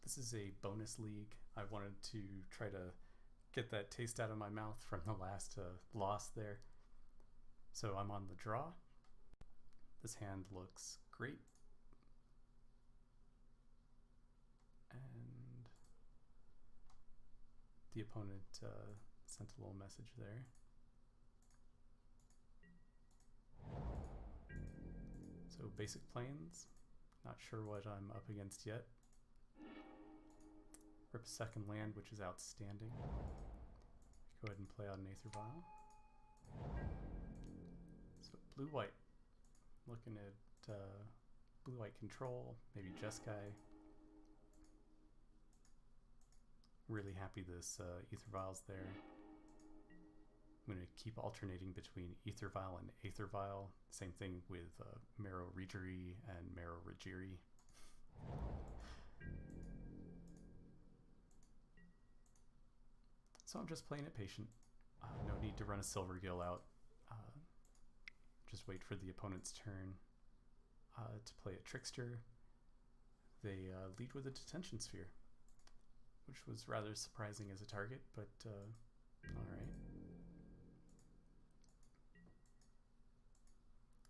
This is a bonus league. I wanted to try to get that taste out of my mouth from the last loss there. So I'm on the draw. This hand looks great. And the opponent sent a little message there. So basic planes. Not sure what I'm up against yet. Rip a second land, which is outstanding. Go ahead and play out an Aether Vial. So blue-white. Looking at blue-white control, maybe Jeskai. Really happy this Aether Vial's there. I'm going to keep alternating between Aether Vial and Aether Vial. Same thing with Marrow Regiri and Marrow Regiri. So I'm just playing it patient. No need to run a Silvergill out. Just wait for the opponent's turn to play a Trickster. They lead with a Detention Sphere, which was rather surprising as a target, but alright.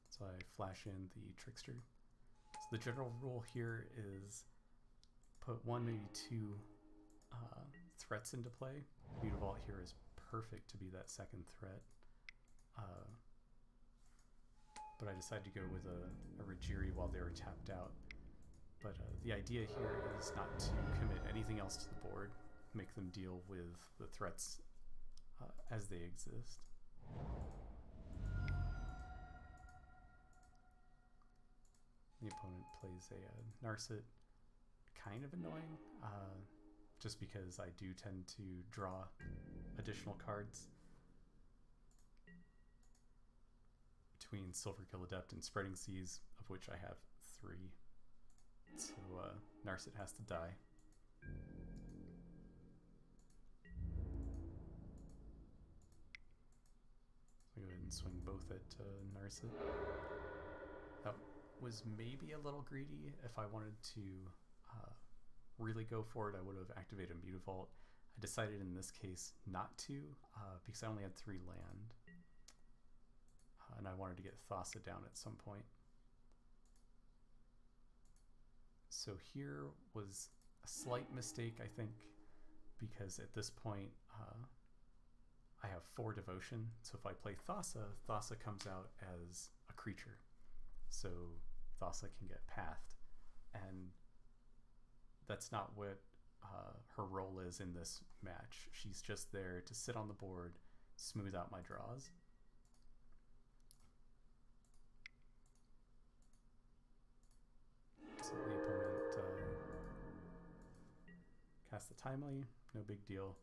So I flash in the Trickster. So the general rule here is put one, maybe two threats into play. Mutavault here is perfect to be that second threat. But I decided to go with a Regiri while they were tapped out. But the idea here is not to commit anything else to the board, make them deal with the threats as they exist. The opponent plays a Narset, kind of annoying, just because I do tend to draw additional cards between Silvergill Adept and Spreading Seas, of which I have 3. So Narset has to die. So go ahead and swing both at Narset. That was maybe a little greedy. If I wanted to really go for it, I would have activated a Mutavault. I decided in this case not to, because I only had 3 land. And I wanted to get Thassa down at some point. So here was a slight mistake, I think, because at this point I have 4 Devotion. So if I play Thassa, Thassa comes out as a creature. So Thassa can get pathed. And that's not what her role is in this match. She's just there to sit on the board, smooth out my draws. So the opponent casts the Timely, no big deal.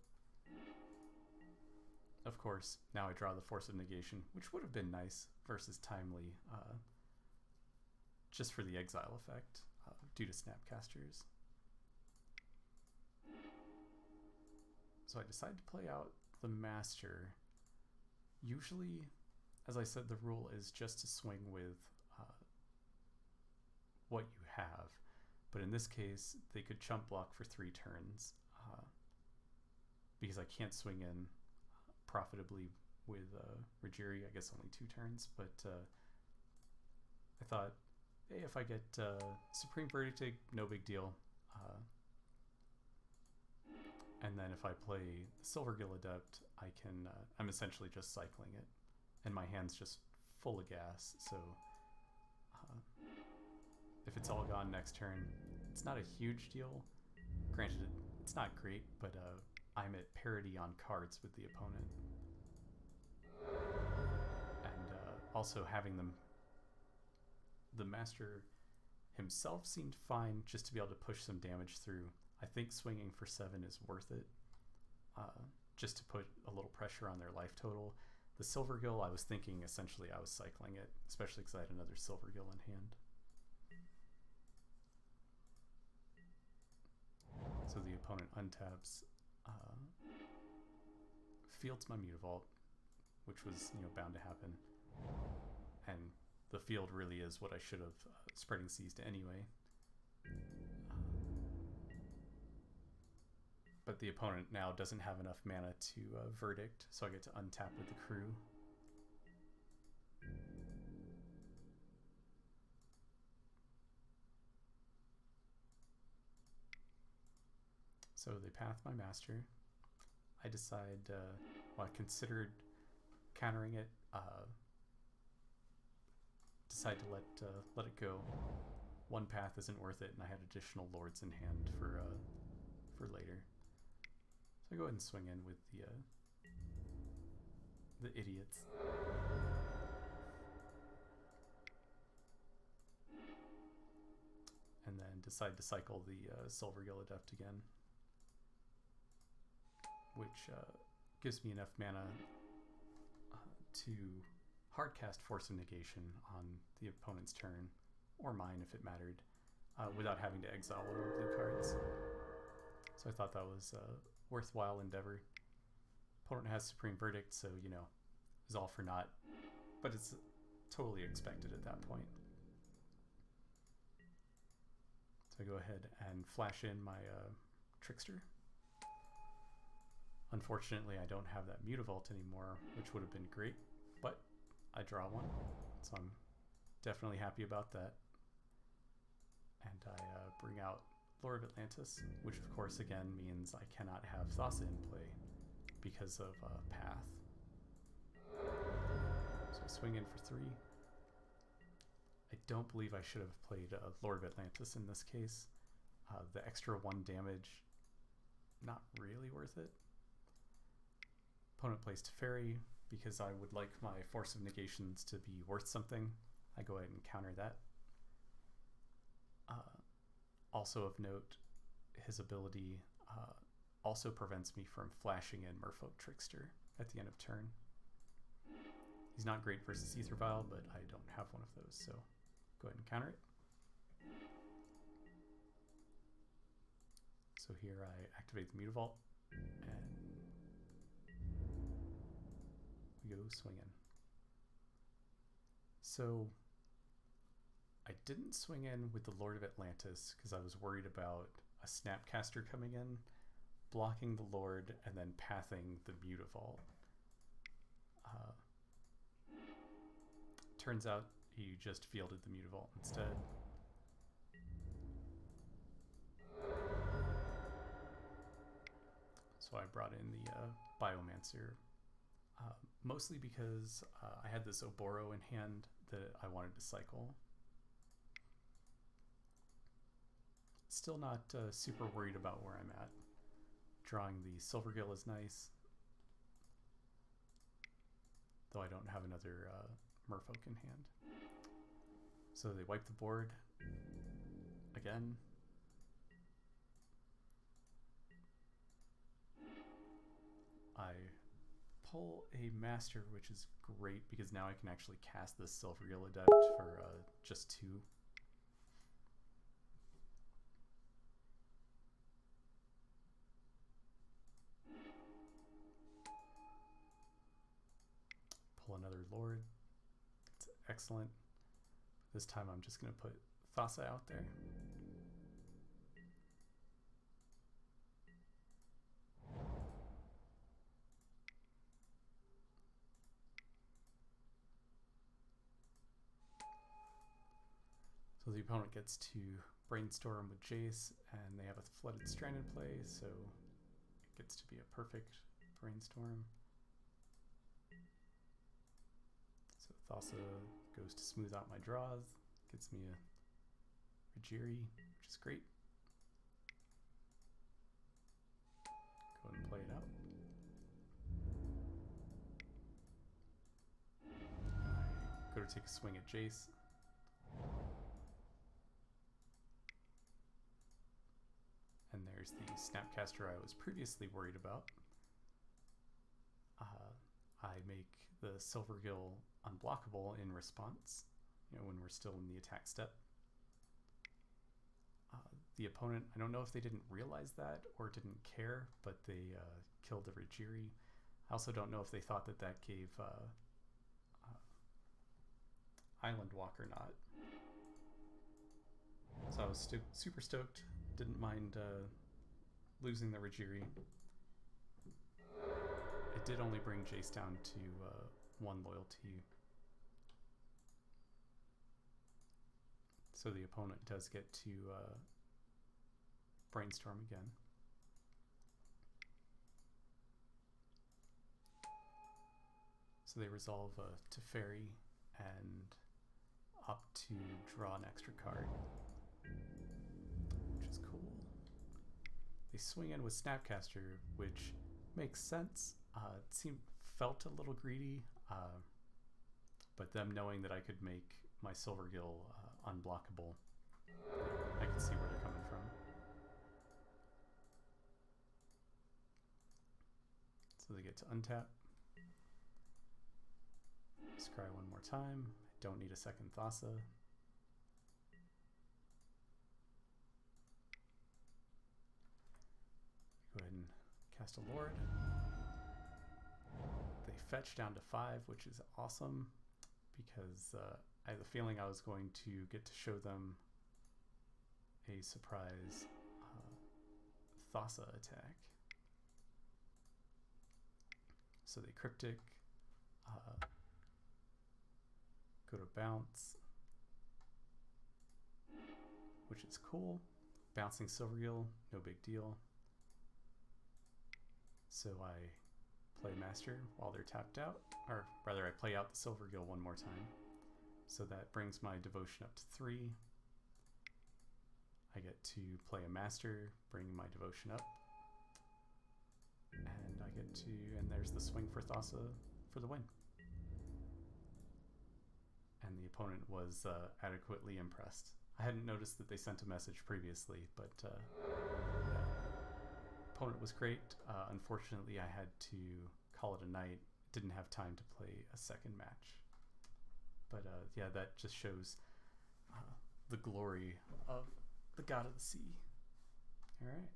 Of course, now I draw the Force of Negation, which would have been nice versus Timely, just for the exile effect due to Snapcasters. So I decided to play out the Master. Usually, as I said, the rule is just to swing with what you have, but in this case they could chump block for 3 turns because I can't swing in profitably with Regiri. I guess only 2 turns, but I thought, hey, if I get Supreme Verdict, no big deal. And then if I play the Silvergill Adept, I can I'm essentially just cycling it, and my hand's just full of gas. So if it's all gone next turn, it's not a huge deal. Granted, it's not great, but I'm at parity on cards with the opponent. And also having them, the Master himself seemed fine just to be able to push some damage through. I think swinging for 7 is worth it, just to put a little pressure on their life total. The Silvergill, I was thinking essentially I was cycling it, especially because I had another Silvergill in hand. So the opponent untaps, fields my Mutavault, which was bound to happen, and the field really is what I should have Spreading Seas to anyway. the opponent now doesn't have enough mana to verdict, so I get to untap with the crew. So they path my master. I decide, well, I considered countering it, decide to let it go. One path isn't worth it, and I had additional lords in hand for later. So I go ahead and swing in with the idiots. And then decide to cycle the Silvergill Adept again, which gives me enough mana to hardcast Force of Negation on the opponent's turn, or mine if it mattered, without having to exile one of the blue cards. So I thought that was a worthwhile endeavor. Opponent has Supreme Verdict, so, you know, it's all for naught, but it's totally expected at that point. So I go ahead and flash in my Trickster. Unfortunately, I don't have that Mutavault anymore, which would have been great, but I draw one, so I'm definitely happy about that. And I bring out Lord of Atlantis, which of course again means I cannot have Thassa in play because of path. So I swing in for 3. I don't believe I should have played Lord of Atlantis in this case. The extra 1 damage, not really worth it. Opponent plays Teferi because I would like my Force of Negations to be worth something. I go ahead and counter that. Also of note, his ability also prevents me from flashing in Merfolk Trickster at the end of turn. He's not great versus Aether Vial, but I don't have one of those, so go ahead and counter it. So here I activate the Mutavault, and we go swinging. So I didn't swing in with the Lord of Atlantis because I was worried about a Snapcaster coming in, blocking the Lord, and then pathing the Mutavault. Turns out he just fielded the Mutavault instead. So I brought in the Biomancer, mostly because I had this Oboro in hand that I wanted to cycle. Still not super worried about where I'm at. Drawing the Silvergill is nice, though I don't have another Merfolk in hand. So they wipe the board again. I pull a Master, which is great because now I can actually cast this Silvergill Adept for just 2. Pull another Lord. It's excellent. This time I'm just going to put Thassa out there. So the opponent gets to brainstorm with Jace, and they have a Flooded Strand in play, so it gets to be a perfect brainstorm. So Thassa goes to smooth out my draws, gets me a Rajiri, which is great. Go ahead and play it out. I go to take a swing at Jace. And there's the Snapcaster I was previously worried about. I make the Silvergill unblockable in response, you know, when we're still in the attack step. The opponent, I don't know if they didn't realize that or didn't care, but they killed the Rajiri. I also don't know if they thought that that gave Island Walk or not. So I was super stoked, didn't mind losing the Rajiri. It did only bring Jace down to 1 loyalty. So the opponent does get to brainstorm again. So they resolve to Fairy and opt to draw an extra card, which is cool. They swing in with Snapcaster, which makes sense. It felt a little greedy, but them knowing that I could make my Silvergill unblockable, I could see where they're coming from. So they get to untap. Scry one more time. I don't need a second Thassa. Go ahead and cast a Lord. They fetch down to 5, which is awesome because I had the feeling I was going to get to show them a surprise Thassa attack. So they Cryptic, go to bounce, which is cool. Bouncing Silvergill, no big deal. So I play Master while they're tapped out, or rather I play out the Silvergill one more time. So that brings my devotion up to 3. I get to play a Master, bring my devotion up. And I get to, and there's the swing for Thassa for the win. And the opponent was adequately impressed. I hadn't noticed that they sent a message previously, but yeah. Opponent was great. Unfortunately, I had to call it a night. Didn't have time to play a second match. But yeah, that just shows the glory of the God of the Sea. All right.